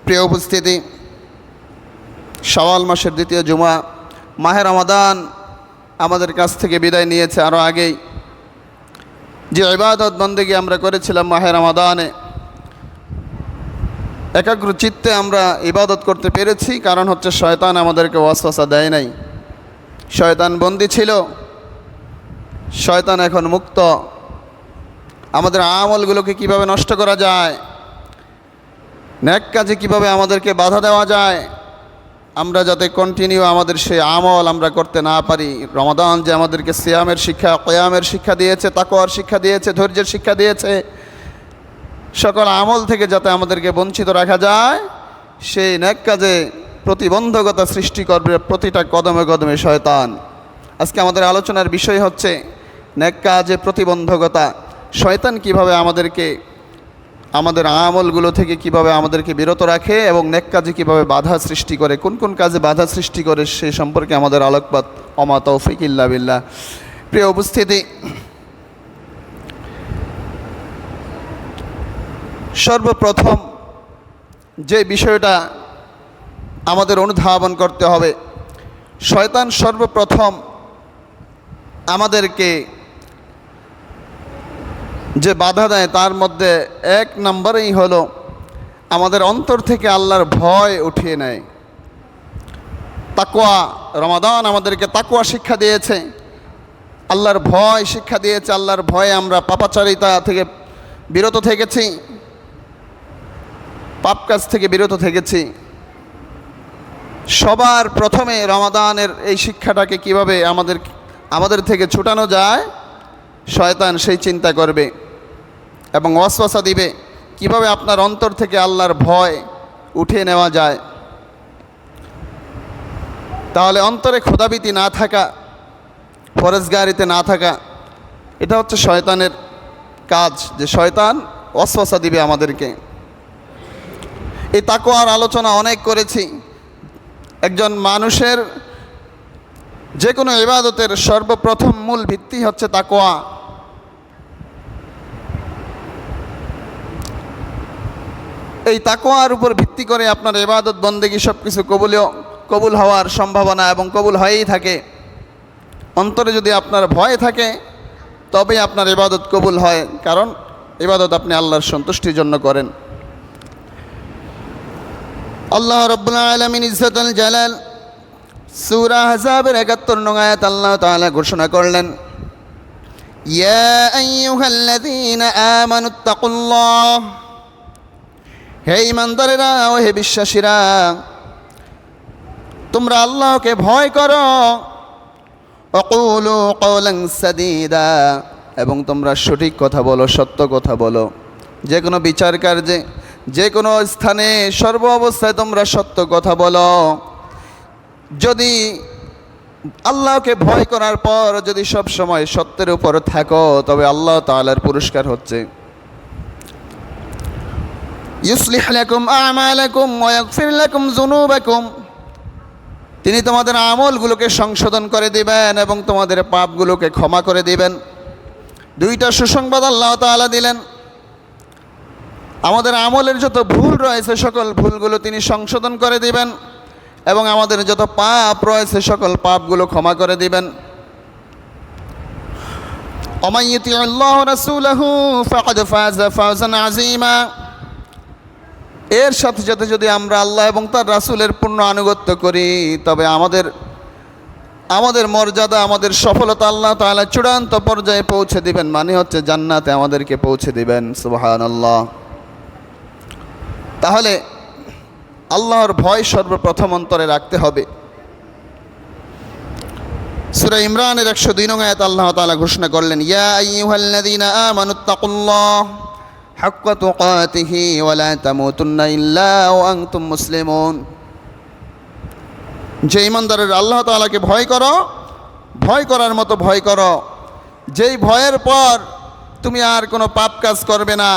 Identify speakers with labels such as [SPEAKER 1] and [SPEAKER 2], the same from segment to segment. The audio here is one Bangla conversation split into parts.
[SPEAKER 1] প্রিয় উপস্থিতি, শাওয়াল মাসের দ্বিতীয় জুমা, মাহে রমাদান আমাদের কাছ থেকে বিদায় নিয়েছে। আরও আগেই যে ইবাদত বন্দেগী আমরা করেছিলাম মাহে রমাদানে, একাগ্র চিত্তে আমরা ইবাদত করতে পেরেছি, কারণ হচ্ছে শয়তান আমাদেরকে ওয়াসওয়াসা দেয় নাই। শয়তান বন্দী ছিল, শয়তান এখন মুক্ত। আমাদের আমলগুলোকে কিভাবে নষ্ট করা যায়, নেক কাজে কিভাবে আমাদেরকে বাধা দেওয়া যায়, আমরা যাতে কন্টিনিউ আমাদের সেই আমল আমরা করতে না পারি। রমাদান যে আমাদেরকে সিয়ামের শিক্ষা, কিয়ামের শিক্ষা দিয়েছে, তাকওয়ার শিক্ষা দিয়েছে, ধৈর্যের শিক্ষা দিয়েছে, সকল আমল থেকে যাতে আমাদেরকে বঞ্চিত রাখা যায়, সেই নেক কাজে প্রতিবন্ধকতা সৃষ্টি করবে প্রতিটা কদমে কদমে শয়তান। আজকে আমাদের আলোচনার বিষয় হচ্ছে নেক কাজে প্রতিবন্ধকতা। শয়তান কিভাবে আমাদেরকে আমাদের আমলগুলো থেকে কিভাবে আমাদেরকে বিরত রাখে এবং নেক কাজে কীভাবে বাধা সৃষ্টি করে, কোন কোন কাজে বাধা সৃষ্টি করে, সেই সম্পর্কে আমাদের আলোকপাত। ওমা তৌফিক ইল্লা বিল্লাহ। প্রিয় উপস্থিতি, সর্বপ্রথম যে বিষয়টা আমাদের অনুধাবন করতে হবে, শয়তান সর্বপ্রথম আমাদেরকে যে বাধা দেয় তার মধ্যে এক নম্বরেই হলো আমাদের অন্তর থেকে আল্লাহর ভয় উঠিয়ে নেয়। তাকওয়া, রমাদান আমাদেরকে তাকওয়া শিক্ষা দিয়েছে, আল্লাহর ভয় শিক্ষা দিয়েছে। আল্লাহর ভয়ে আমরা পাপাচারিতা থেকে বিরত থেকেছি, পাপ কাজ থেকে বিরত থেকেছি। সবার প্রথমে রমাদানের এই শিক্ষাটাকে কিভাবে আমাদের থেকে ছুটানো যায়, শয়তান সেই চিন্তা করবে এবং ওয়াসওয়াসা দিবে কিভাবে আপনার অন্তর থেকে আল্লাহর ভয় উঠিয়ে নেওয়া যায়। তাহলে অন্তরে খোদাভীতি না থাকা, পরেজগারিতে না থাকা, এটা হচ্ছে শয়তানের কাজ, যে শয়তান ওয়াসওয়াসা দিবে আমাদেরকে। এই তাকওয়ার আলোচনা অনেক করেছি। একজন মানুষের যে কোনো ইবাদতের সর্বপ্রথম মূল ভিত্তি হচ্ছে তাকওয়া। এই তাকওয়ার উপর ভিত্তি করে আপনার ইবাদত বন্দেগী সব কিছু কবুল হওয়ার সম্ভাবনা এবং কবুল হয়েই থাকে। অন্তরে যদি আপনার ভয় থাকে তবেই আপনার ইবাদত কবুল হয়, কারণ ইবাদত আপনি আল্লাহর সন্তুষ্টির জন্য করেন। আল্লাহ রাব্বুল আলামিন ইজ্জতুল জালাল সূরা আহজাবের ৭১ নং আয়াত আল্লাহ তাআলা ঘোষণা করলেন, ইয়া আইয়ুহাল্লাযীনা আমানুত্তাকুল্লাহ, হে ঈমানদারেরা ও হে বিশ্বাসীরা, তোমরা আল্লাহকে ভয় করো। ওয়াকুলু কওলান সাদীদা, এবং তোমরা সঠিক কথা বলো, সত্য কথা বলো। যে কোনো বিচার কার্যে, যে কোনো স্থানে, সর্ব অবস্থায় তোমরা সত্য কথা বলো। যদি আল্লাহকে ভয় করার পর যদি সব সময় সত্যের উপর থাকো, তবে আল্লাহ তাআলার পুরস্কার হচ্ছে ইউসলিহ লাকুম আমালাকুম ওয়া ইয়াগফির লাকুম যুনুবাকুম, তিনি তোমাদের আমলগুলোকে সংশোধন করে দিবেন এবং তোমাদের পাপগুলোকে ক্ষমা করে দিবেন। দুইটা সুসংবাদ আল্লাহ তাআলা দিলেন। আমাদের আমলের যত ভুল রয়েছে সকল ভুলগুলো তিনি সংশোধন করে দিবেন এবং আমাদের যত পাপ রয়েছে সকল পাপগুলো ক্ষমা করে দিবেন। ওমান ইউতিউল্লাহ ওয়া রাসূলাহু ফাকাদ ফাযা ফাওজান আযীমা, এর সাথে সাথে যদি আমরা আল্লাহ এবং তার রাসূলের পূর্ণ আনুগত্য করি, তবে আমাদের মর্যাদা, আমাদের সফলতা আল্লাহ তাআলা চূড়ান্ত পর্যায়ে পৌঁছে দিবেন, মানে হচ্ছে জান্নাতে আমাদেরকে পৌঁছে দিবেন। সুবহানাল্লাহ। তাহলে আল্লাহর ভয় সর্বপ্রথম অন্তরে রাখতে হবে। সূরা ইমরানের ১০২ নং আয়াত আল্লাহ তাআলা ঘোষণা করলেন, ইয়া আইয়ুহাল্লাযীনা আমানুত্তাকুল্লাহ হাক্কা তুকাতিহি ওয়া লা তামুতুন্না ইল্লা ওয়া আনতুম মুসলিমুন, যে ঈমানদারেরা আল্লাহ তাআলাকে ভয় করো, ভয় করার মতো ভয় করো, যেই ভয়ের পর তুমি আর কোনো পাপ কাজ করবে না,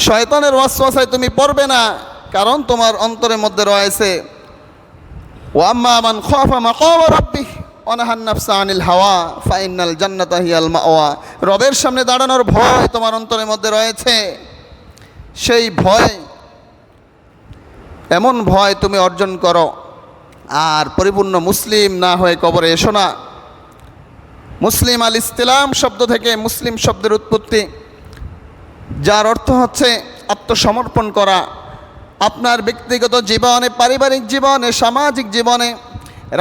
[SPEAKER 1] শয়তানের ওয়াসওয়াসায় তুমি পড়বে না, কারণ তোমার অন্তরের মধ্যে রয়েছে ওয়া আম্মা মান খাফা মাকাম রাব্বিহি ওয়া নাহান নাফসা আনিল হাওয়া ফাইনাল জান্নাতা হিয়াল মাওয়া, রবের সামনে দাঁড়ানোর ভয় তোমার অন্তরের মধ্যে রয়েছে। সেই ভয় এমন ভয় তুমি অর্জন করো। আর পরিপূর্ণ মুসলিম না হয়ে কবরে এসো না। মুসলিম আল ইসতিলাম শব্দ থেকে মুসলিম শব্দের উৎপত্তি, যার অর্থ হচ্ছে আত্মসমর্পণ করা। আপনার ব্যক্তিগত জীবনে, পারিবারিক জীবনে, সামাজিক জীবনে,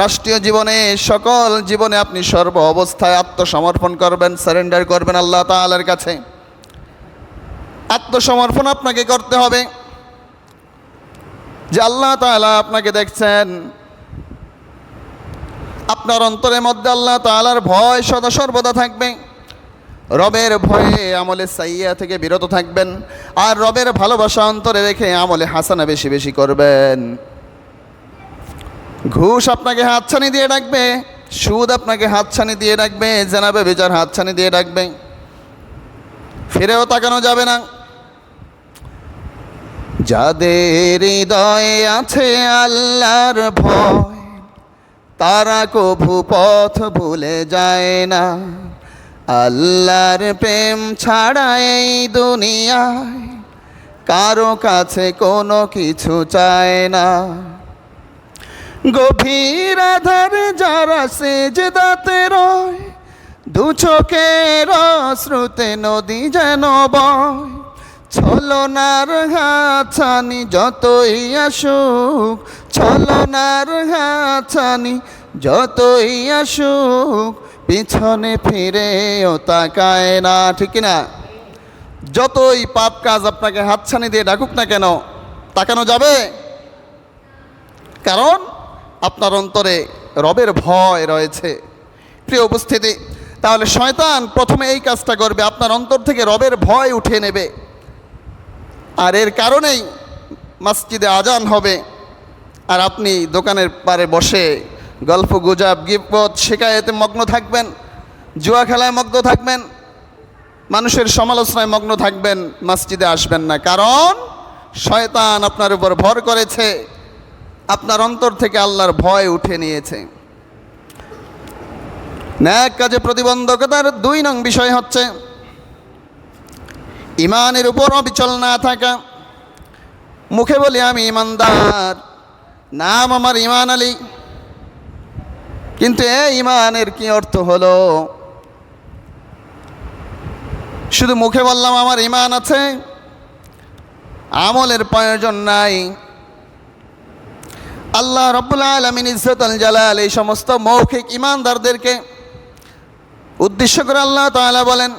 [SPEAKER 1] রাষ্ট্রীয় জীবনে, সকল জীবনে আপনি সর্ব অবস্থায় আত্মসমর্পণ করবেন, সারেন্ডার করবেন আল্লাহ তাআলার কাছে। আত্মসমর্পণ আপনাকে করতে হবে যে আল্লাহ তাআলা আপনাকে দেখছেন। আপনার অন্তরের মধ্যে আল্লাহ তাআলার ভয় সদা সর্বদা থাকবে। রবের ভয়ে আমলে সাইয়্যা থেকে বিরত থাকবেন, আর রবের ভালোবাসা অন্তরে রেখে আমলে হাসানা বেশি বেশি করবেন। ঘুষ আপনাকে হাতছানি দিয়ে ডাকবে, সুদ আপনাকে হাতছানি দিয়ে ডাকবে, জেনা ব্যভিচার হাতছানি দিয়ে ডাকবে, ফিরেও তাকানো যাবে না। যাদের হৃদয়ে আছে আল্লাহর ভয়, তারা কভু পথ ভুলে যায় না। আল্লাহর প্রেম ছাড়া এই দুনিয়ায় কারো কাছে কোনো কিছু চায় না। গভীর আধারে যারা সেজদাতে রয়, দু চোখের শ্রুতে নদী যেন বয়। ছলনার হাতছানি যতই আসুক, ছলনার হাতছানি যতই আসুক, পিছনে ফিরেও তাকায় না। ঠিক না? যতই পাপ কাজ আপনাকে হাতছানি দিয়ে ডাকুক না কেন, তাকানো যাবে? কারণ আপনার অন্তরে রবের ভয় রয়েছে। প্রিয় উপস্থিতি, তাহলে শয়তান প্রথমে এই কাজটা করবে, আপনার অন্তর থেকে রবের ভয় উঠিয়ে নেবে। আর এর কারণেই মসজিদে আজান হবে, আর আপনি দোকানের পারে বসে গল্প গুজব গিবত শিকায়েতে মগ্ন থাকবেন, জুয়া খেলায় মগ্ন থাকবেন, মানুষের সমালোচনায় মগ্ন থাকবেন, মসজিদে আসবেন না। কারণ শয়তান আপনার উপর ভর করেছে, আপনার অন্তর থেকে আল্লাহর ভয় উঠে নিয়েছে। ন্যাক কাজে প্রতিবন্ধকতার 2 নং বিষয় হচ্ছে ইমানের উপর অবিচল না থাকা। মুখে বলি আমি ইমানদার, নাম আমার ইমান আলী, কিন্তু এই ইমানের কি অর্থ হলো? শুধু মুখে বললাম আমার ইমান আছে, আমলের প্রয়োজন নাই। আল্লাহ রাব্বুল আলামিন ইজ্জতুল জালাল এই সমস্ত মৌখিক ইমানদারদেরকে উদ্দেশ্য করে আল্লাহ তাআলা বলেন,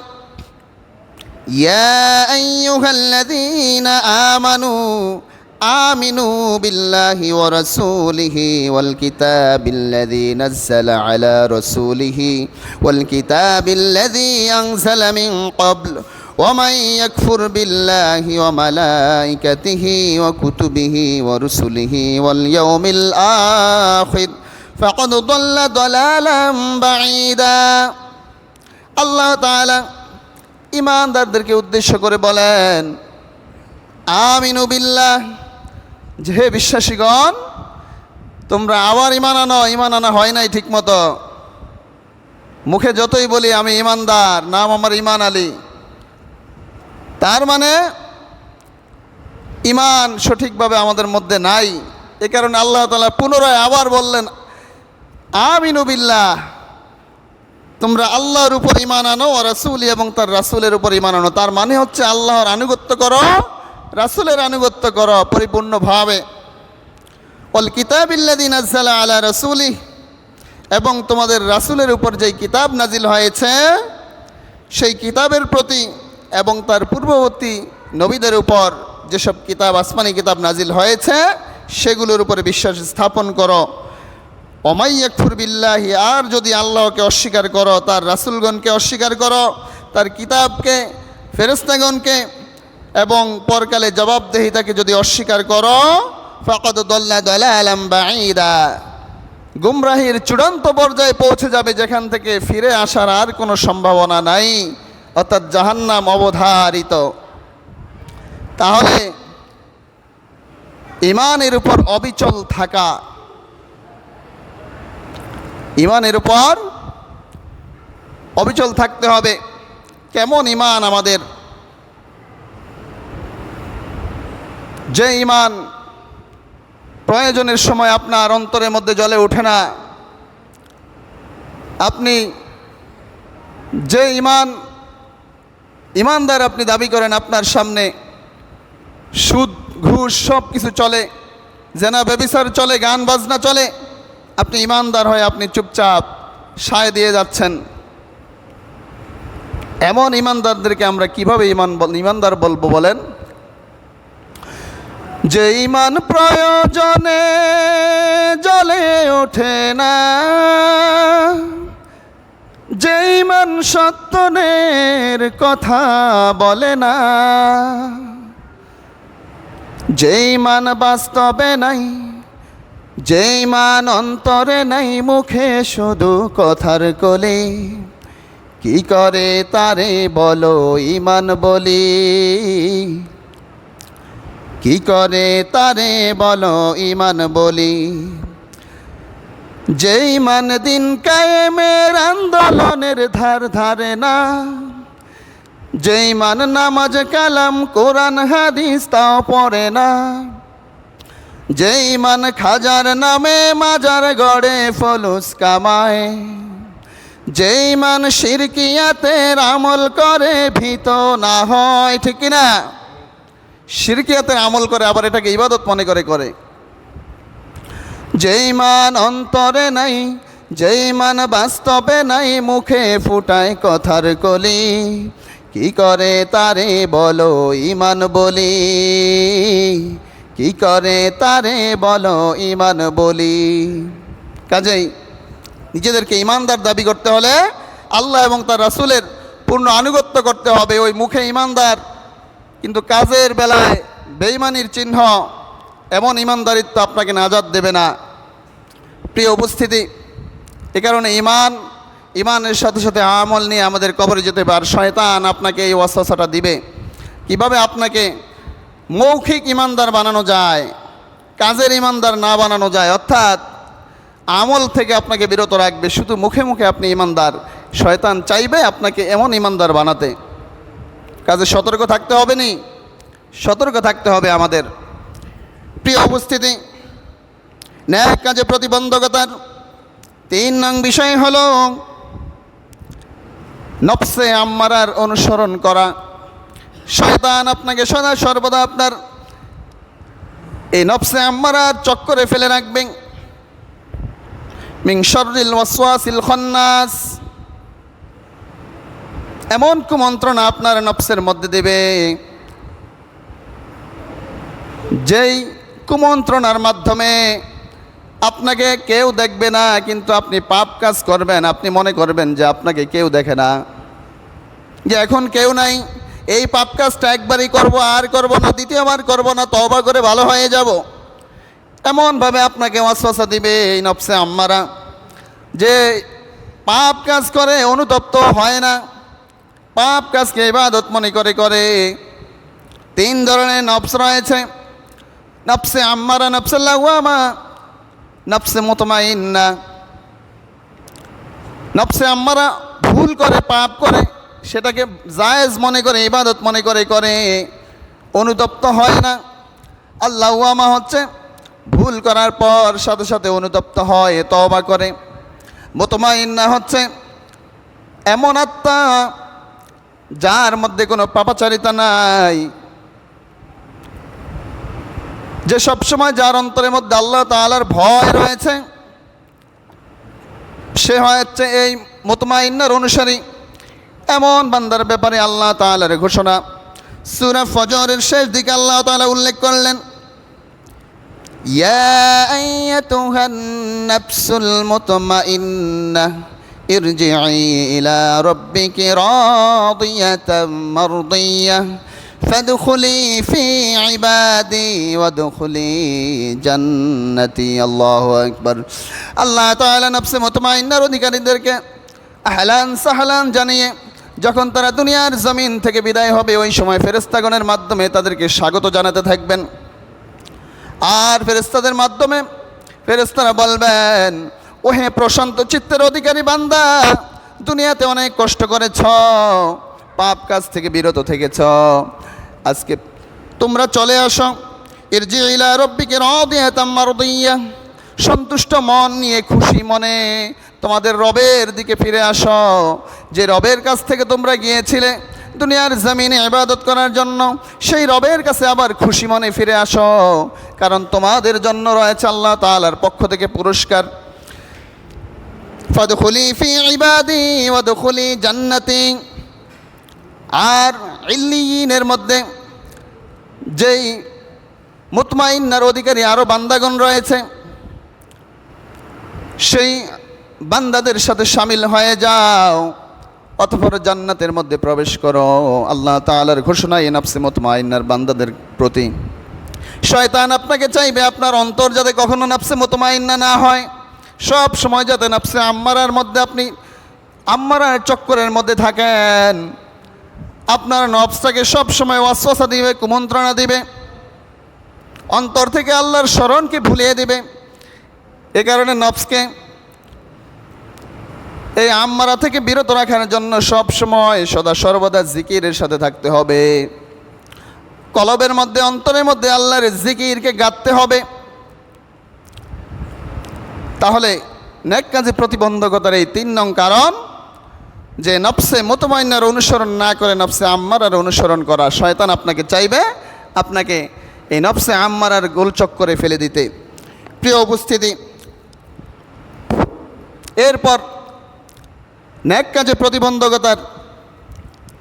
[SPEAKER 1] ইয়া আইয়ুহাল্লাযীনা আমানু আমিনু বিল্লাহি ওয়া রাসূলিহি ওয়াল কিতাবিল্লাযী নাযালা আলা রাসূলিহি ওয়াল কিতাবিল্লাযী আনজালা মিন ক্বাবল ওয়া মান ইয়াকফুর বিল্লাহি ওয়া মালাইকাতিহি ওয়া কুতুবিহি ওয়া রুসুলিহি ওয়াল ইয়াউমিল আখির ফাকাদ দাল্লা দালালাম বাঈদা। আল্লাহ তাআলা ইমানদারদেরকে উদ্দেশ্য করে বলেন, আমিনু বিল্লাহ, যে হে বিশ্বাসীগণ, তোমরা আবার ইমান আনো। ইমান আনা হয় নাই ঠিক মতো। মুখে যতই বলি আমি ইমানদার, নাম আমার ইমান আলী, তার মানে ইমান সঠিকভাবে আমাদের মধ্যে নাই। এ কারণে আল্লাহ তাআলা পুনরায় আবার বললেন, আমিনু বিল্লাহ, তোমরা আল্লাহর উপর ইমান আনো, ও রাসূল এবং তার রাসূলের উপর ইমান আনো। তার মানে হচ্ছে আল্লাহর আনুগত্য করো, রাসূলের আনুগত্য করো পরিপূর্ণভাবে। ওয়াল কিতাবিল্লাযী নাযালা আলা রাসূলিহি, এবং তোমাদের রাসূলের উপর যেই কিতাব নাজিল হয়েছে সেই কিতাবের প্রতি এবং তার পূর্ববর্তী নবীদের উপর যেসব কিতাব, আসমানি কিতাব নাজিল হয়েছে সেগুলোর উপরে বিশ্বাস স্থাপন করো। ওমাই ইয়াকফুর বিল্লাহি, আর যদি আল্লাহকে অস্বীকার করো, তার রাসূলগণকে অস্বীকার করো, তার কিতাবকে, ফেরেশতাগণকে এবং পরকালে জবাবদেহিতাকে যদি অস্বীকার করো, ফাকাদ দাল্লা দালালাম বাঈদা, গুমরাহির চূড়ান্ত পর্যায়ে পৌঁছে যাবে, যেখান থেকে ফিরে আসার আর কোনো সম্ভাবনা নাই, অর্থাৎ জাহান্নাম অবধারিত। তাহলে ইমানের উপর অবিচল থাকা, ইমানের উপর অবিচল থাকতে হবে। কেমন ইমান আমাদের? যে ইমান প্রয়োজনের সময় আপনার অন্তরের মধ্যে জ্বলে ওঠে না। আপনি যে ইমানদার আপনি দাবি করেন, আপনার সামনে সুদ ঘুষ সব কিছু চলে, জেনা ব্যভিচার চলে, গান বাজনা চলে, আপনি ইমানদার হয়ে আপনি চুপচাপ সায় দিয়ে যাচ্ছেন। এমন ইমানদারদেরকে আমরা কিভাবে ইমানদার বলবো বলেন? যে ইমান প্রয়োজনে জ্বলে ওঠে না, যে ইমান সত্যনের কথা বলে না, যে ইমান বাস্তবে নাই, যে ইমান অন্তরে নাই, মুখে শুধু কথার কলি, কি করে তারে বলো ইমান বলি, কি করে তারে বলো ইমান বলি। যে ইমান দিন কায়েমের আন্দোলনের ধার ধারে না, যে ইমান নামাজ কালাম কোরআন হাদিস তাও পড়ে না, যে ইমান খাজার নামে মাজার গড়ে ফলুস কামায়, যে ইমান শিরকিয়াতের আমল করে ভীত না হয়, ঠিক না? শিরকিয়াতের আমল করে আবার এটাকে ইবাদত মনে করে। যে ইমান অন্তরে নাই, যে ইমান বাস্তবে নাই, মুখে ফুটায় কথার কলি, কি করে তারে বলো ইমান বলি, কি করে তারে বলো ইমান বলি। কাজেই নিজেদেরকে ইমানদার দাবি করতে হলে আল্লাহ এবং তার রাসূলের পূর্ণ আনুগত্য করতে হবে। ওই মুখে ইমানদার কিন্তু কাজের বেলায় বেঈমানির চিহ্ন, এমন ইমানদারিত্ব আপনাকে নাজাত দেবে না। প্রিয় উপস্থিতি, এ কারণে ইমানের সাথে সাথে আমল নিয়ে আমাদের কবরে যেতে হবে। আর শয়তান আপনাকে এই ওয়াসওয়াসাটা দিবে কিভাবে আপনাকে মৌখিক ইমানদার বানানো যায়, কাজের ইমানদার না বানানো যায়, অর্থাৎ আমল থেকে আপনাকে বিরত রাখবে, শুধু মুখে মুখে আপনি ইমানদার। শয়তান চাইবে আপনাকে এমন ইমানদার বানাতে। কাজে সতর্ক থাকতে হবে, সতর্ক থাকতে হবে আমাদের। প্রিয় উপস্থিতি, ন্যায় কাজে প্রতিবন্ধকতার 3 নং বিষয় হলো নফসে আম্মারার অনুসরণ করা। শয়তান আপনাকে সদা সর্বদা আপনার এই নফসে আম্মারার চক্করে ফেলে রাখবেন। মিন শাররিল ওয়াসওয়াসিল খান্নাস, এমন কুমন্ত্রণা আপনার নফসের মধ্যে দেবে, যেই কুমন্ত্রণার মাধ্যমে আপনাকে কেউ দেখবে না, কিন্তু আপনি পাপ কাজ করবেন, আপনি মনে করবেন যে আপনাকে কেউ দেখে না, যে এখন কেউ নাই, এই পাপ কাজটা একবারই করব, আর করব না, দ্বিতীয়বার করব না, তওবা করে ভালো হয়ে যাব। এমনভাবে আপনাকে ওয়াসওয়াসা দিবে এই নফসে আম্মারা, যে পাপ কাজ করে অনুতপ্ত হয় না, পাপ কাজকে ইবাদত মনে করে। 3 ধরনের নফস রয়েছে, নফসে আম্মারা, নফসে লাওয়ামা, নফসে মুতমাইন্না। নফসে আম্মারা ভুল করে, পাপ করে, সেটাকে জায়েজ মনে করে, ইবাদত মনে করে অনুতপ্ত হয় না। আর লাওয়ামা হচ্ছে ভুল করার পর সাথে সাথে অনুতপ্ত হয়, তওবা করে। মুতমাইন্না হচ্ছে এমন আত্মা যার মধ্যে কোনো পাপাচারিতা নাই, যে সবসময় যার অন্তরের মধ্যে আল্লাহ তাআলার ভয় রয়েছে, সে হচ্ছে এই মুতমাইন্নার অনুসারী। এমন বান্দার ব্যাপারে আল্লাহ তাআলার ঘোষণা সূরা ফজরের শেষ দিকে আল্লাহ তাআলা উল্লেখ করলেন, ইয়া আইয়াতুহান নাফসুল মুতমাইন্নাহ ইরজিই ইলা রাব্বিকি রাদিয়াতাম মারদিয়াহ ফাদখুলি ফি ইবাদি ওয়াদখুলি জান্নাতি। আল্লাহু আকবার। আল্লাহ তাআলা নফসে মুতমাইন্নার অধিকারীদেরকে আহলান সাহলান জানিয়ে যখন তারা দুনিয়ার জমিন থেকে বিদায় হবে, ওই সময় ফেরেশতাগণের মাধ্যমে তাদেরকে স্বাগত জানাতে থাকবেন। আর ফেরেশতাদের মাধ্যমে ফেরেশতারা বলবেন, ওহে প্রশান্ত চিত্তের অধিকারী বান্দা, দুনিয়াতে অনেক কষ্ট করেছ, পাপ কাজ থেকে বিরত থেকেছ, আজকে তোমরা চলে আসো, ইরজি ইলা রাব্বিকা রাদিয়াতাম মারদিয়া, সন্তুষ্ট মন নিয়ে খুশি মনে তোমাদের রবের দিকে ফিরে আসো, যে রবের কাছ থেকে তোমরা গিয়েছিলে দুনিয়ার জমিনে ইবাদত করার জন্য, সেই রবের কাছে আবার খুশি মনে ফিরে আসো, কারণ তোমাদের জন্য রয়েছে আল্লাহ তাআলার পক্ষ থেকে পুরস্কার। ফাদখুলি ফি ইবাদি ওয়াদখুলি জান্নাতি। আর ইল্লিয়িনের মধ্যে যেই মুতমাইন্নার অধিকারী আরও বান্দাগণ রয়েছে, সেই বান্দাদের সাথে শামিল হয়ে যাও, অতঃপর জান্নাতের মধ্যে প্রবেশ করো। আল্লাহ তাআলার ঘোষণা এই নফসে মুতমাইন্নার বান্দাদের প্রতি। শয়তান আপনাকে চাইবে আপনার অন্তর যাতে কখনো নফসে মুতমাইন্না না হয়, সব সময় যাতে নফসে আম্মারার মধ্যে আপনি আম্মারার চক্করের মধ্যে থাকেন। আপনার নফসটাকে সব সময় ওয়াসওয়াসা দিবে, কুমন্ত্রণা দিবে, অন্তর থেকে আল্লাহর স্মরণকে ভুলিয়ে দিবে। এ কারণে নফসকে এই আম্মারা থেকে বিরত রাখার জন্য সব সময় সদা সর্বদা জিকিরের সাথে থাকতে হবে। কলবের মধ্যে, অন্তরের মধ্যে আল্লাহর জিকিরকে গাঁথতে হবে। তাহলে নেক কাজে প্রতিবন্ধকতার এই 3 নং কারণ, যে নফসে মুতমাইন্নার অনুসরণ না করে নফসে আম্মারার অনুসরণ করা। শয়তান আপনাকে চাইবে আপনাকে এই নফসে আম্মারার গোলচক্করে ফেলে দিতে। প্রিয় উপস্থিতি, এরপর নেক কাজে প্রতিবন্ধকতার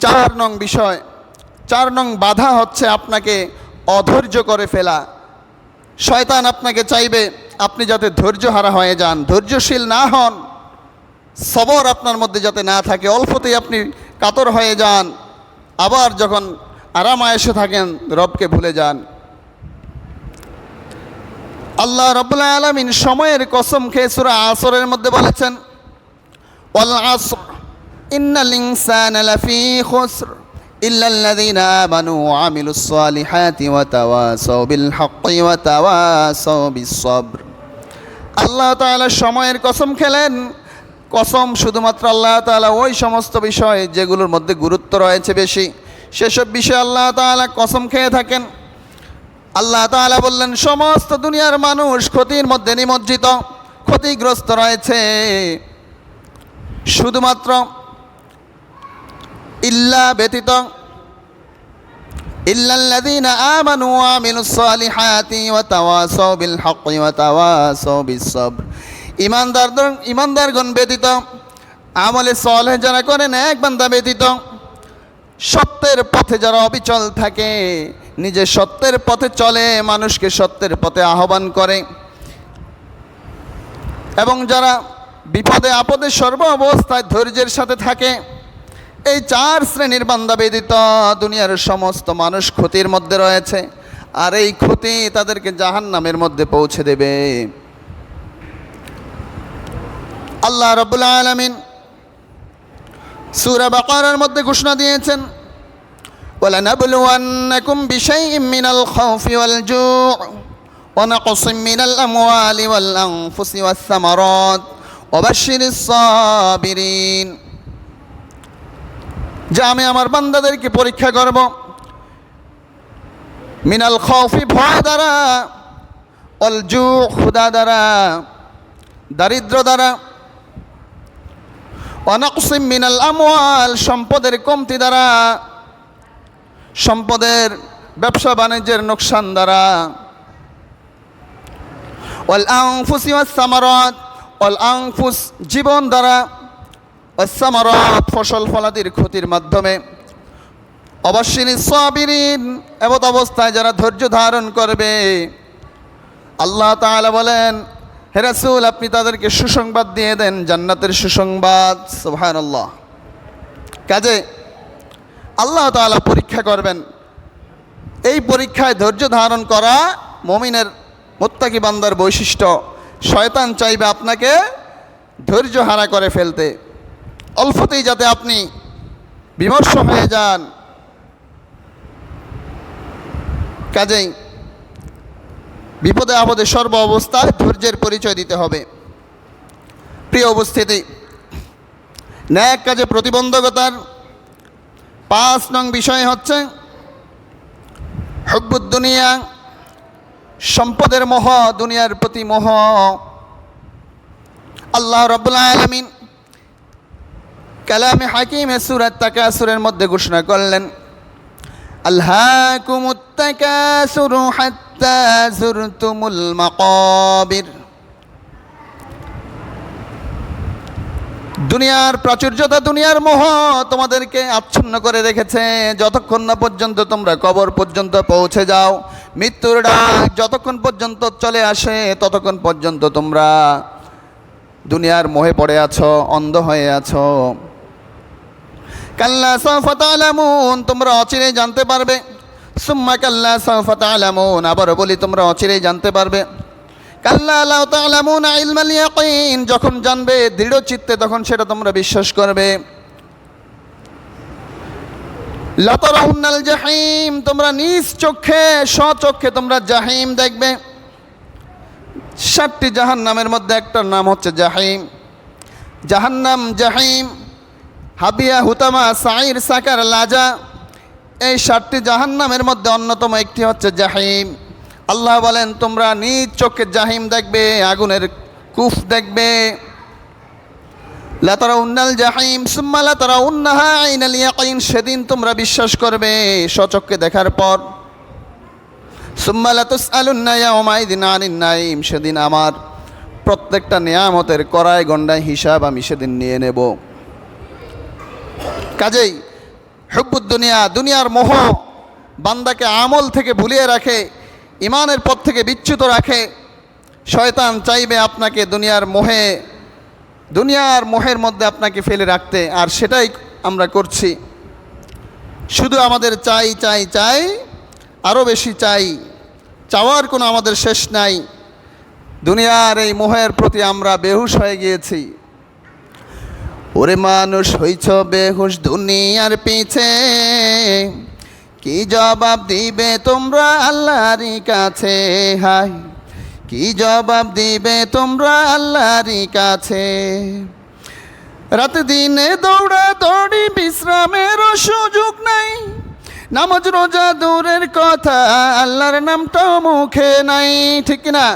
[SPEAKER 1] 4 নং বিষয়, 4 নং বাধা হচ্ছে আপনাকে অধৈর্য করে ফেলা। শয়তান আপনাকে চাইবে আপনি যাতে ধৈর্যহারা হয়ে যান, ধৈর্যশীল না হন, সবর আপনার মধ্যে যাতে না থাকে, অল্পতেই আপনি কাতর হয়ে যান, আবার যখন আরাম আয়েশে থাকেন রবকে ভুলে যান। আল্লাহ রাব্বুল আলামিন সময়ের কসম খেয়ে সূরা আসরের মধ্যে বলেছেন, ওয়াল আসর ইন্নাল ইনসানা লাফি খুসর ইল্লাল্লাযীনা আমানু ওয়া আমিলুস সালিহাতি ওয়া তাওয়াসাউ বিল হাক্কি ওয়া তাওয়াসাউ বিস সবর। আল্লাহ তাআলা সময়ের কসম খেলেন। কসম শুধুমাত্র আল্লাহ তাআলা ওই সমস্ত বিষয় যেগুলোর মধ্যে গুরুত্ব রয়েছে বেশি, সেসব বিষয়ে আল্লাহ তাআলা কসম খেয়ে থাকেন। আল্লাহ তাআলা বললেন, সমস্ত দুনিয়ার মানুষ ক্ষতির মধ্যে নিমজ্জিত, ক্ষতিগ্রস্ত রয়েছে, শুধুমাত্র ইল্লা ব্যতীত, ইল্লাল্লাযীনা আমানু ওয়া আমিলুস সালিহাতি ওয়া তাওয়াসাউ বিল হাক্কি ওয়া তাওয়াসাউ বিস সবর। ইমানদারগণ ব্যতীত, আমলে সালেহ যারা করেন, এক বান্দা ব্যতীত, সত্যের পথে যারা অবিচল থাকে, নিজে সত্যের পথে চলে, মানুষকে সত্যের পথে আহ্বান করে, এবং যারা বিপদে আপদে সর্ব অবস্থায় ধৈর্যের সাথে থাকে, এই 4 শ্রেণীর বান্দা ব্যতীত দুনিয়ার সমস্ত মানুষ ক্ষতির মধ্যে রয়েছে, আর এই ক্ষতি তাদেরকে জাহান্নামের মধ্যে পৌঁছে দেবে। আল্লাহ রাব্বুল আলামিন সূরা বাকারার মধ্যে ঘোষণা দিয়েছেন, ওয়ালানাবলুওয়ান্নাকুম বিশাইইম মিনাল খাউফি ওয়াল জুউ ওয়া নাকসিম মিনাল আমওয়ালি ওয়াল আনফুসি ওয়াস সামারাত ওয়া বাশশিরিস সাবিরিন। যে আমি আমার বান্দাদেরকে পরীক্ষা করব মিনাল খাউফি, ভয় দ্বারা, ওয়াল জুউ, ক্ষুধা দ্বারা, দারিদ্র দ্বারা, ওয়ানাকসিম মিনাল আমওয়াল, সম্পদের কমতি দ্বারা, সম্পদের ব্যবসা বাণিজ্যের নোকসান দ্বারা, ওয়াল আনফুসি ওয়াস সামারাত, ওয়াল আনফুস, জীবন দ্বারা, ওয়াস সামারাত, ফসল ফলাদির ক্ষতির মাধ্যমে, অবশ্যিরিস সাবিরিন, এমত অবস্থায় যারা ধৈর্য ধারণ করবে। আল্লাহ তাআলা বলেন, হে রাসূল, আপনি তাদেরকে সুসংবাদ দিয়ে দেন, জান্নাতের সুসংবাদ। সুবহানাল্লাহ। কাজে আল্লাহ তাআলা পরীক্ষা করবেন, এই পরীক্ষায় ধৈর্য ধারণ করা মুমিনের, মুত্তাকি বান্দার বৈশিষ্ট্য। শয়তান চাইবে আপনাকে ধৈর্য হারা করে ফেলতে, অল্পতেই যাতে আপনি বিমর্ষ হয়ে যান। কাজেই বিপদে আপদে সর্ব অবস্থায় ধৈর্যের পরিচয় দিতে হবে। প্রিয় উপস্থিতি, ন্যাক কাজে প্রতিবন্ধকতার 5 নং বিষয় হচ্ছে হুব্বুদ দুনিয়া সম্পদের মোহ, দুনিয়ার প্রতি মোহ। আল্লাহ রাব্বুল আলামিন কালামে হাকিমে সূরা তাকাসুরের মধ্যে ঘোষণা করলেন, আলহাকুমুত তাকাসুরু হাত্তা যুরতুমুল মাকাবির। দুনিয়ার প্রাচুর্যতা, দুনিয়ার মোহ তোমাদেরকে আচ্ছন্ন করে রেখেছে যতক্ষণ না পর্যন্ত তোমরা কবর পর্যন্ত পৌঁছে যাও। মৃত্যুর ডাক যতক্ষণ পর্যন্ত চলে আসে ততক্ষণ পর্যন্ত তোমরা দুনিয়ার মোহে পড়ে আছো, অন্ধ হয়ে আছো। কাল্লা সাউফা তা'লামুন, তোমরা অচিরেই জানতে পারবে। সুম্মা কাল্লা সাউফা তা'লামুন, আবারও বলি তোমরা অচিরেই জানতে পারবে। কাল্লা লাউ তা'লামুনা ইলমাল ইয়াকিন, যখন জানবে দৃঢ় চিত্তে তখন সেটা তোমরা বিশ্বাস করবে। লা তারাউন্নাল জাহিম, তোমরা নিজ চোখে স্বচক্ষে তোমরা জাহিম দেখবে। 7টি জাহান্নামের মধ্যে একটার নাম হচ্ছে জাহিম। জাহান্নাম, জাহিম, হাবিয়া, হুতামা, সাইর, সাকার, লাজা, এই 7টি জাহান্নামের মধ্যে অন্যতম একটি হচ্ছে জাহিম। আল্লাহ বলেন তোমরা নিজ চোখে জাহিম দেখবে, আগুনের কূপ দেখবে। লা তারাউন্নাল জাহিম সুম্মা লা তারাউন্নাহা আইনাল ইয়াকিন, সেদিন তোমরা বিশ্বাস করবে স্বচক্ষে দেখার পর। সুম্মা লা তুসআলুন্না ইয়াওমাইযিন আনিন নাঈম, সেদিন আমার প্রত্যেকটা নিয়ামতের কড়ায় গণ্ডায় হিসাব আমি সেদিন নিয়ে নেব। কাজেই হুব্বুদ দুনিয়া, দুনিয়ার মোহ বান্দাকে আমল থেকে ভুলিয়ে রাখে, ইমানের পথ থেকে বিচ্যুত রাখে। শয়তান চাইবে আপনাকে দুনিয়ার মোহের মধ্যে আপনাকে ফেলে রাখতে, আর সেটাই আমরা করছি। শুধু আমাদের চাই চাই চাই, আরও বেশি চাই, চাওয়ার কোনো আমাদের শেষ নাই। দুনিয়ার এই মোহের প্রতি আমরা বেহুশ হয়ে গিয়েছি। ওরে মানুষ হইছ বেহুশ দুনিয়ার পিছে, কি জবাব দিবে তোমরা আল্লাহরই কাছে? হায়, কি জবাব দিবে তোমরা আল্লাহরই কাছে? রাত দিনে দৌড়া দৌড়ি, বিশ্রামেরও সুযোগ নাই। নামাজ রোজা দূরের কথা, আল্লাহর নামটাও মুখে নাই। ঠিক না?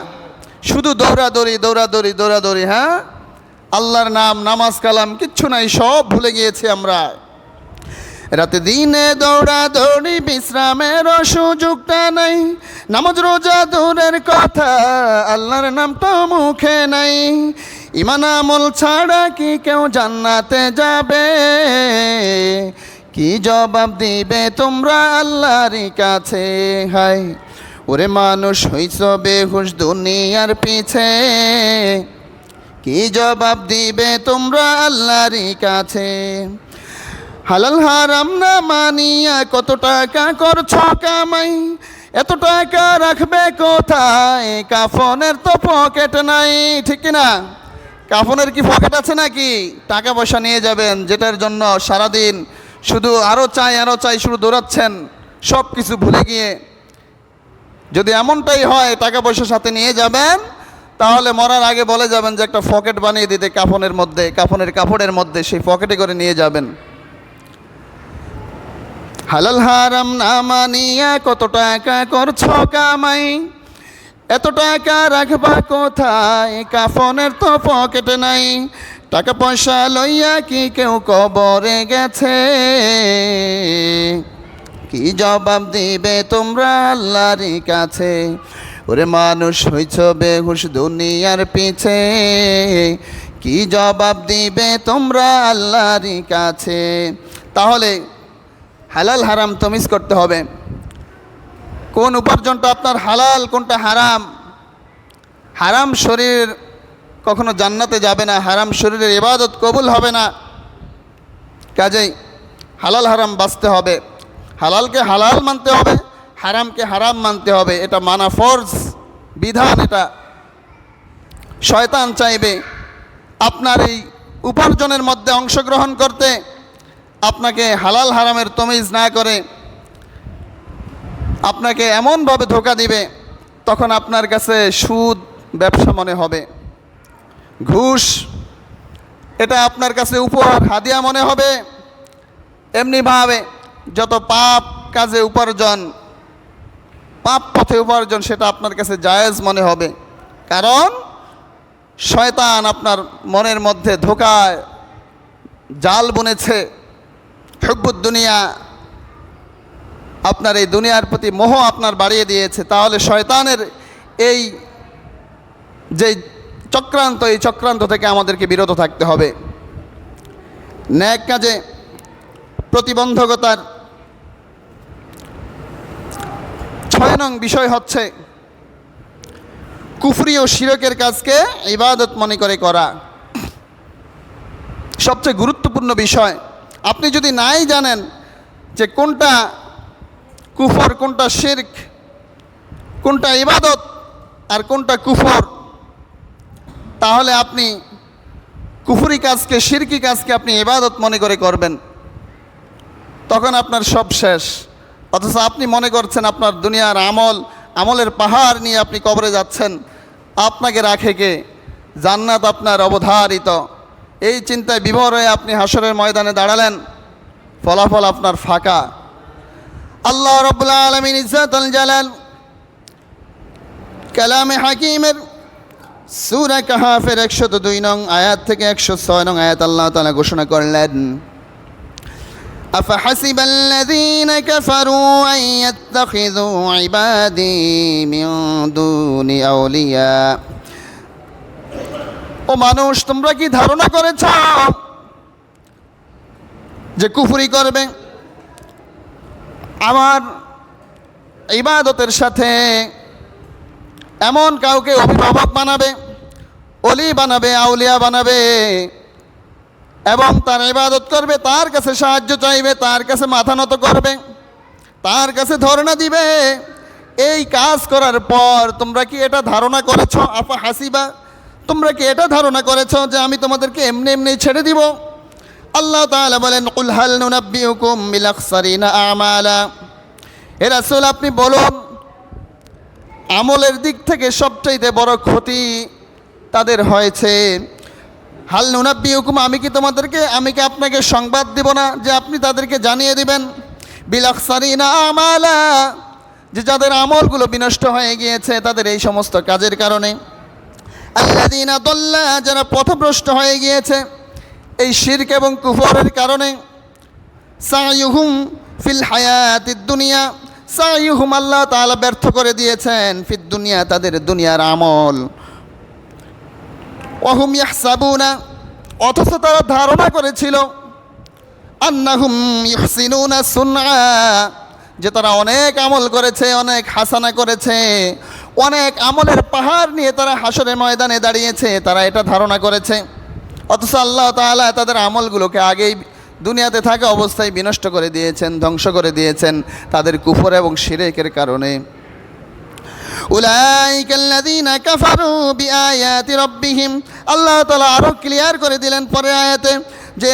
[SPEAKER 1] শুধু দৌড়াদৌড়ি দৌড়াদৌড়ি দৌড়াদৌড়ি। হ্যাঁ, আল্লাহর নাম, নামাজ কালাম কিচ্ছু নাই, সব ভুলে গিয়েছি আমরা। রাতে দিনে দৌড়া দৌড়ি, বিশ্রামেরও সুযোগটা নাই। নামাজ রোজা দূরের কথা, আল্লাহর নামটা মুখে নাই। ঈমান আমল ছাড়া কি কেউ জান্নাতে যাবে? কি জবাব দিবে তোমরা আল্লাহরই কাছে? হায়, ওরে মানুষ হইছ বেহুশ দুনিয়ার পিছে, কি জবাব দিবে তোমরা আল্লাহরই কাছে? হালাল হারাম না মানিয়া কত টাকা করছো কামাই, এত টাকা রাখবে কোথায়? কাফনের তো পকেট নাই। ঠিক না? কাফনের কি পকেট আছে নাকি? টাকা পয়সা নিয়ে যাবেন, যেটার জন্য সারাদিন শুধু আরও চাই আরও চাই শুধু দৌড়াচ্ছেন, সব কিছু ভুলে গিয়ে। যদি এমনটাই হয় টাকা পয়সা সাথে নিয়ে যাবেন, তাহলে মরার আগে বলে যাবেন যে একটা পকেট বানিয়ে দিতে কাফনের মধ্যে, কাফনের কাপড়ের মধ্যে, সেই পকেটে করে নিয়ে যাবেন। হালাল হারাম না মানিয়া কত টাকা করছো কামাই, এত টাকা রাখবা কোথায়? কাফনের তো পকেটে নাই। টাকা পয়সা লইয়া কি কেউ কবরে গেছে? কি জবাব দিবে তোমরা আল্লাহরই কাছে? ওরে মানুষ হইছ বেহুশ দুনিয়ার পিছে, কি জবাব দিবে তোমরা আল্লাহরই কাছে? তাহলে হালাল হারাম তমিজ করতে হবে। কোন উপার্জনটা আপনার হালাল, কোনটা হারাম। হারাম শরীর কখনো জান্নাতে যাবে না, হারাম শরীরের ইবাদত কবুল হবে না। কাজেই হালাল হারাম বাঁচতে হবে, হালালকে হালাল মানতে হবে, হারামকে হারাম মানতে হবে। এটা মানা ফরজ, বিধান। এটা শয়তান চাইবে আপনার এই উপার্জনের মধ্যে অংশগ্রহণ করতে, আপনাকে হালাল হারামের তমিজ না করে আপনাকে এমনভাবে ধোঁকা দিবে, তখন আপনার কাছে সুদ ব্যবসা মনে হবে, ঘুষ এটা আপনার কাছে উপহার হাদিয়া মনে হবে। এমনিভাবে যত পাপ কাজে উপার্জন, পাপ পথে উপার্জন সেটা আপনার কাছে জায়েজ মনে হবে। কারণ শয়তান আপনার মনের মধ্যে ধোঁকায় জাল বুনেছে, হুব্বুদ দুনিয়া, আপনার এই দুনিয়ার প্রতি মোহ আপনার বাড়িয়ে দিয়েছে। তাহলে শয়তানের এই যে চক্রান্ত, এই চক্রান্ত থেকে আমাদেরকে বিরত থাকতে হবে। ন্যাক কাজে প্রতিবন্ধকতার 6 নং বিষয় হচ্ছে কুফরি ও শিরকের কাজকে ইবাদত মনে করে করা। সবচেয়ে গুরুত্বপূর্ণ বিষয়, আপনি যদি নাই জানেন যে কোনটা কুফর, কোনটা শিরক, কোনটা ইবাদত আর কোনটা কুফর, তাহলে আপনি কুফরি কাজকে, শিরকি কাজকে আপনি ইবাদত মনে করে করবেন, তখন আপনার সব শেষ। অথচ আপনি মনে করছেন আপনার দুনিয়ার আমলের পাহাড় নিয়ে আপনি কবরে যাচ্ছেন, আপনাকে রাখে কে? জান্নাত আপনার অবধারিত। এই চিন্তায় বিভোর হয়ে আপনি হাসরের ময়দানে দাঁড়ালেন, ফলাফল আপনার ফাঁকা। আল্লাহ রাব্বুল আলামিন ইজ্জাতুল জালাল কালামে হাকিমের সূরা কাহফের 102 নং আয়াত থেকে 106 নং আয়াত আল্লাহ তাআলা ঘোষণা করলেন, أفحسب الذين كفروا أن يتخذوا عبادي من دوني أولياء। ও মানুষ, তোমরা কি ধারণা করেছ যে কুফরি করবে, আমার ইবাদতের সাথে এমন কাউকে অভিভাবক বানাবে, ওলি বানাবে, আউলিয়া বানাবে এবং তার ইবাদত করবে, তার কাছে সাহায্য চাইবে, তার কাছে মাথা নত করবে, তার কাছে ধরনা দিবে। এই কাজ করার পর তোমরা কি এটা ধারণা করেছ? আফা হাসিবা, তোমরা কি এটা ধারণা করেছ যে আমি তোমাদেরকে এমনি এমনি ছেড়ে দিব? আল্লাহ তাআলা বলেন, কুল হাল নুনাব্বিউকুম বিল আখসারিনা আমালা। হে রাসূল, আপনি বলুন, আমলের দিক থেকে সবচাইতে বড় ক্ষতি তাদের হয়েছে। হাল নুনাব্বিউকুম, আমি কি আপনাকে সংবাদ দিব না যে আপনি তাদেরকে জানিয়ে দিবেন? বিল আখসারিনা আমালা, যে যাদের আমলগুলো বিনষ্ট হয়ে গিয়েছে তাদের এই সমস্ত কাজের কারণে। আল্লাযীনা দাল্লা, যারা পথভ্রষ্ট হয়ে গিয়েছে এই শিরক এবং কুফরের কারণে। সাইয়ুহুম ফিল হায়াতিদ দুনিয়া, সাইয়ুহুম আল্লাহ তাআলা ব্যর্থ করে দিয়েছেন ফিদ দুনিয়া, তাদের দুনিয়ার আমল। ওয়াহুম ইয়াহসাবুনা, অথচ তারা ধারণা করেছিল আন্নাহুম ইহসিনুনা সুনআ, যে তারা অনেক আমল করেছে, অনেক হাসানা করেছে, অনেক আমলের পাহাড় নিয়ে তারা হাসরের ময়দানে দাঁড়িয়েছে, তারা এটা ধারণা করেছে। অথচ আল্লাহ তাআলা তাদের আমলগুলোকে আগেই দুনিয়াতে থাকা অবস্থায় বিনষ্ট করে দিয়েছেন, ধ্বংস করে দিয়েছেন তাদের কুফর এবং শিরকের কারণে। উলাইকাল্লাযীনা কাফারু বিআয়াতি রাব্বিহিম, আল্লাহ তাআলা আরো ক্লিয়ার করে দিলেন পরের আয়াতে যে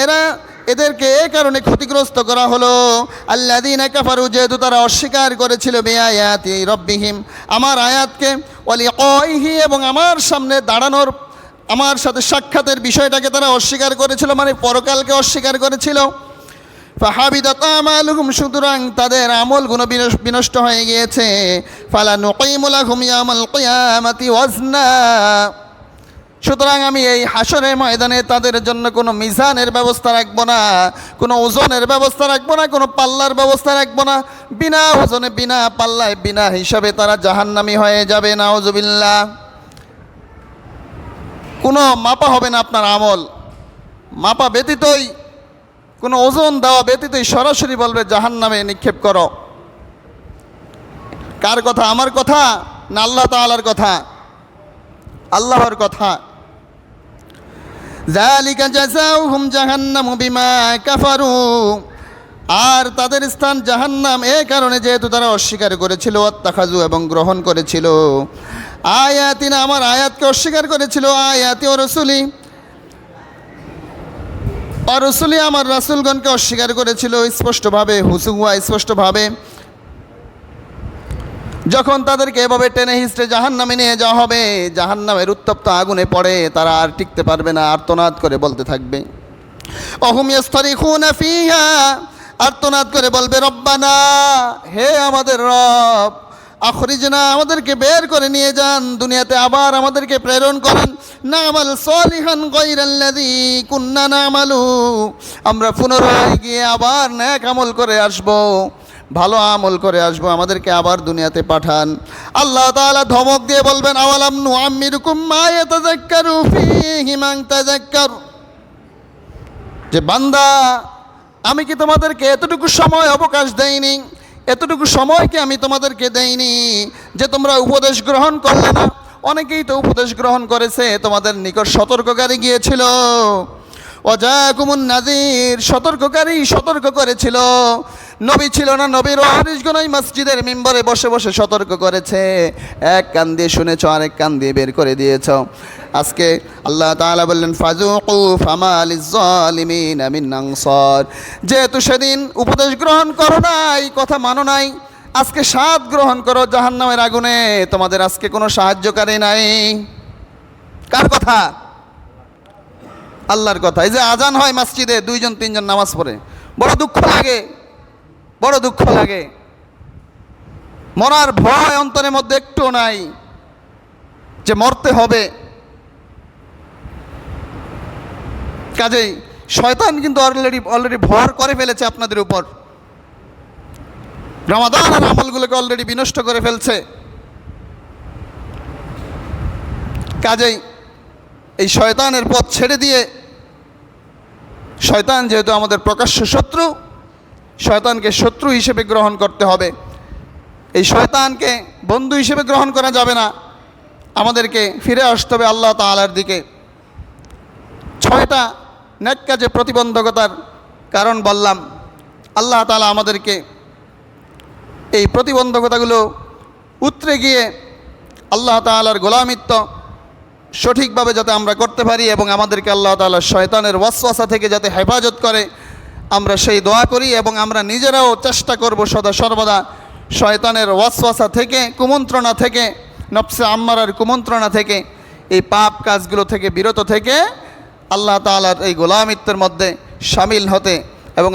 [SPEAKER 1] এদেরকে এই কারণে ক্ষতিগ্রস্ত করা হলো, আল্লাযীনা কাফারু, যেহেতু তারা অস্বীকার করেছিল বিআয়াতি রাব্বিহিম, আমার আয়াতকে, ওয়া লিকাইহি, এবং আমার সামনে দাঁড়ানোর, আমার সাথে সাক্ষাতের বিষয়টাকে তারা অস্বীকার করেছিল, মানে পরকালকে অস্বীকার করেছিল। ফাহাবিদাত আমালুহুম, সুতরাং তাদের আমলগুলো বিনষ্ট হয়ে গিয়েছে। ফালা নুকিমু লাহুম ইয়াউমাল কিয়ামাতি ওয়াজনা, সুতরাং আমি এই হাসরের ময়দানে তাদের জন্য কোনো মিজানের ব্যবস্থা রাখবো না, কোনো ওজনের ব্যবস্থা রাখবো না, কোনো পাল্লার ব্যবস্থা রাখবো না। বিনা ওজনে, বিনা পাল্লায়, বিনা হিসাবে তারা জাহান্নামী হয়ে যাবে। নাউজুবিল্লাহ। কোনো মাপা হবে না আপনার আমল, মাপা ব্যতীতই, কোনো ওজন দেওয়া ব্যতীতই সরাসরি বলবে জাহান্নামে নিক্ষেপ করো। কার কথা? আমার কথা না আল্লাহ তাআলার কথা? আল্লাহর কথা। যালিকা জাযাউহুম জাহান্নামু বিমা কাফারু, আর তাদের স্থান জাহান্নাম এই কারণে যেহেতু তারা অস্বীকার করেছিল, ওয়াত্তাখাযু, এবং গ্রহণ করেছিল, আয়াতিনা, আমার আয়াতকে অস্বীকার করেছিল, আয়াতি ও রাসূলি, আর রাসূলি, আমার রাসূলগণকে অস্বীকার করেছিল স্পষ্টভাবে, হুসুয়া, স্পষ্টভাবে। যখন তাদেরকে এভাবে টেনে হিঁচড়ে জাহান্নামে নিয়ে যাওয়া হবে, জাহান্নামের উত্তপ্ত আগুনে পড়ে তারা আর টিকতে পারবে না, আর্তনাদ করে বলতে থাকবে, অহুম ইয়াস্তারিখুনা ফিহা, আর্তনাদ করে বলবে, রব্বানা, হে আমাদের রব, আখরিজনা, আমাদেরকে বের করে নিয়ে যান, দুনিয়াতে আবার আমাদেরকে প্রেরণ করেন। নামাল সলিহান গায়রাল্লাযী কুন্না নামালু, আমরা পুনরায় গিয়ে আবার নেক আমল করে আসব, ভালো আমল করে আসব, আমাদেরকে আবার দুনিয়াতে পাঠান। আল্লাহ তাআলা ধমক দিয়ে বলবেন, আওয়ালাম নুআম্মিরুকুম মা ইয়াতাযাক্কারু ফীহি মান তাযাক্কার, যে বান্দা, আমি কি তোমাদেরকে এতটুকু সময় অবকাশ দেইনি, এতটুকু সময় কি আমি তোমাদেরকে দেইনি যে তোমরা উপদেশ গ্রহণ করলে না? অনেকেই তো উপদেশ গ্রহণ করেছে, তোমাদের নিকট সতর্ককারী গিয়েছিল। ওয়াজাকুমুন নাযীর, সতর্ককারী সতর্ক করেছিল। নবী ছিল না, নবীর ওয়ারিসগণই মসজিদের মিম্বরে বসে বসে সতর্ক করেছে। এক কান দিয়ে শুনেছ, আরেক কান দিয়ে বের করে দিয়েছ। আজকে আল্লাহ তাআলা বললেন, ফাযুকু ফামা লিয-যালিমিনা মিন আনসার, যেহেতু সেদিন উপদেশ গ্রহণ করো নাই, কথা মানো নাই, আজকে স্বাদ গ্রহণ করো জাহান্নামের আগুনে, তোমাদের আজকে কোনো সাহায্যকারী নাই। কার কথা? আল্লাহর কথা। এই যে আজান হয় মসজিদে, 2জন 3জন নামাজ পড়ে, বড় দুঃখ লাগে, বড় দুঃখ লাগে। মরার ভয় অন্তরের মধ্যে একটুও নাই যে মরতে হবে। কাজেই শয়তান কিন্তু অলরেডি ভর করে ফেলেছে আপনাদের উপর, রমাদানের আমলগুলোকে অলরেডি বিনষ্ট করে ফেলছে। কাজেই এই শয়তানের পথ ছেড়ে দিয়ে, শয়তান যেহেতু আমাদের প্রকাশ্য শত্রু, শয়তানকে শত্রু হিসেবে গ্রহণ করতে হবে। এই শয়তানকে বন্ধু হিসেবে গ্রহণ করা যাবে না, আমাদেরকে ফিরে আসতে হবে আল্লাহ তাআলার দিকে। 6টা নেক কাজে প্রতিবন্ধকতার কারণ বললাম। আল্লাহ তাআলা আমাদেরকে এই প্রতিবন্ধকতাগুলো উতরে গিয়ে আল্লাহ তাআলার গোলামিত্ব সঠিকভাবে যাতে আমরা করতে পারি এবং আমাদেরকে আল্লাহ তাআলা শয়তানের ওয়াসওয়াসা থেকে যাতে হেফাজত করে, আমরা সেই দোয়া করি এবং আমরা নিজেরাও চেষ্টা করব সদা সর্বদা শয়তানের ওয়াসওয়াসা থেকে, কুমন্ত্রণা থেকে, নফসে আম্মারার কুমন্ত্রণা থেকে, এই পাপ কাজগুলো থেকে বিরত থেকে আল্লাহ তাআলার এই গোলামিত্বের মধ্যে শামিল হতে এবং